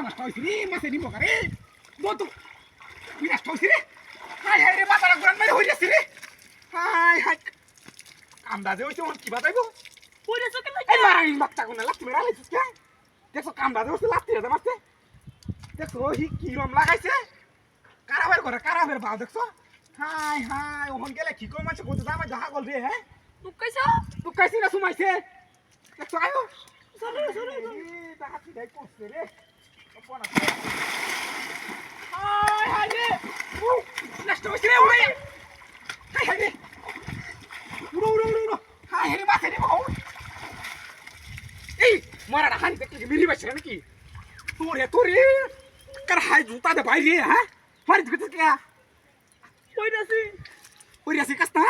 নষ্ট হয়েছি রে মাসে নিব কারে বন্ধু তুই নষ্ট হয়েছি রে হাই হাই রে মাথাটা ঘুরান মেরে হয়ে যাচ্ছি রে হাই হাই কামড়া যে হয়েছে কি বাতাইব এই মারানি বাচ্চা কোন লাত্তি মেরা লাইছিস কে দেখছো কামড়া যে হচ্ছে লাত্তি রে মারতে দেখছো হি কি রম লাগাইছে কারাবের বাও দেখছো হাই হাই ওহন গেলে কি কই মাছ কত দাম দেখা গল রে হ্যাঁ তুকাইছি না সুমাইছে দেখছো আয়ো চলো দেখা কি দেখ করছে রে কোন আছে হাই হাই রে নষ্ট হইছে রে ওই হাই হাই রে উড়ো হাই রে মাথা রে বাউ এই মারা হানি দেখি মিলি বাইছে নাকি তোরে কার হাই জুতা দে বাইরে হ্যাঁ ফারি দিতে কে ওই রাসি কাস্তা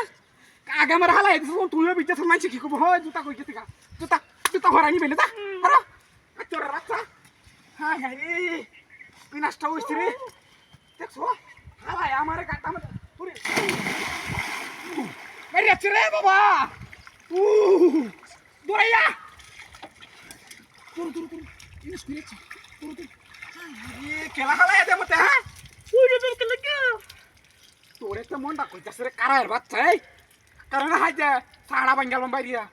আগে আমার হালাই দিছো তুইও বিজে মানছি কি কব হয় জুতা কই গেছিস জুতা হরানি বেলে দা আরে তোর বাচ্চা হাই হাই বিনাশটা হইছে রে দেখছো হালাই আমারে কাটা মত পুরি মেরে চরে বাবা দোরাইয়া তুর ইনস কইছে তুর হাই কেলা হালাই দে মতে হ্যাঁ তোরে তো মনটা কইতাছে রে কারায়ের বাচ্চা এই কারণ হাইতে সাড়া বাঙ্গালাম বাইরিয়া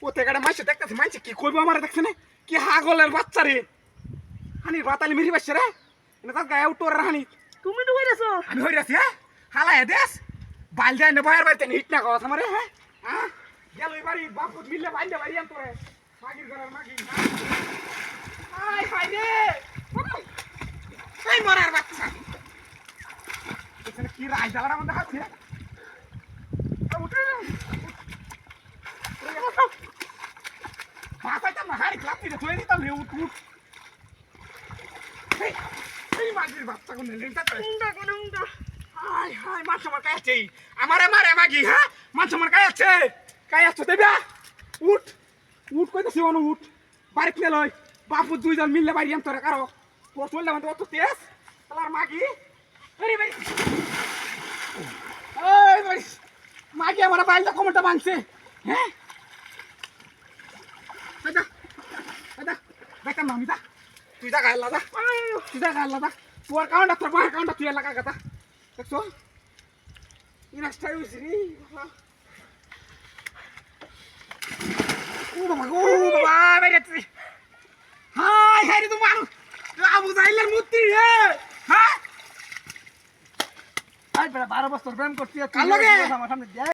ওতে গাড়ে মাইছে দেখতেছে মাইছে কি কইবো আমারে দেখছ না কি হাগলের বাচ্চা রে হানি রাতালি মেরি বাচ্চা রে না তার গায়ে উঠোর হানি তুমি তো হইরাছো আমি হইরাছি হ্যাঁ হালায় দেশ বাইল যায় না বাইরে বাইতে হিট না কথা আমারে হ্যাঁ হ্যাঁ গেল এবারে বাপ মিললে বাইলে বাইরে আন তোরে মাগির ঘরের মাগি হাই হাই রে এই মরার বাচ্চা এখানে কি রাজ দাওয়ার আমাদের হাতে মাথাটা মাহারি ক্লাপটি রে তুই নিতাম রে উঠ এই মাগির বাচ্চা কোন লেনটা তো উন্ডা হাই হাই মাছ আমার কাছে আছে আমারে মারে মাগি হ্যাঁ মাছ আমার কাছে আছে কাই আছো দেবা উঠ কইতাছি অনু উঠ বাড়ি নে লই বাপু দুইজন মিললে বাড়ি আম তোরে কারো তোর চললে মানে অত তেজ তালার মাগি আরে ভাই এই ভাই মাগি আমার বাইলটা কমটা ভাঙছে হ্যাঁ আদা দেখা না মিতা তুই যা গাল লাগা তোর কাউন্টা তোর বাহার কাউন্টা তুই লাগা গাতা দেখছো ইনাস্টাই হইছে রে ও বাবা বেরেছি হাই হাই রে তুমি আবু জাইলের মূর্তি রে হ্যাঁ আই বড় 12 বছর প্রেম করছি কাল লগে আমার সামনে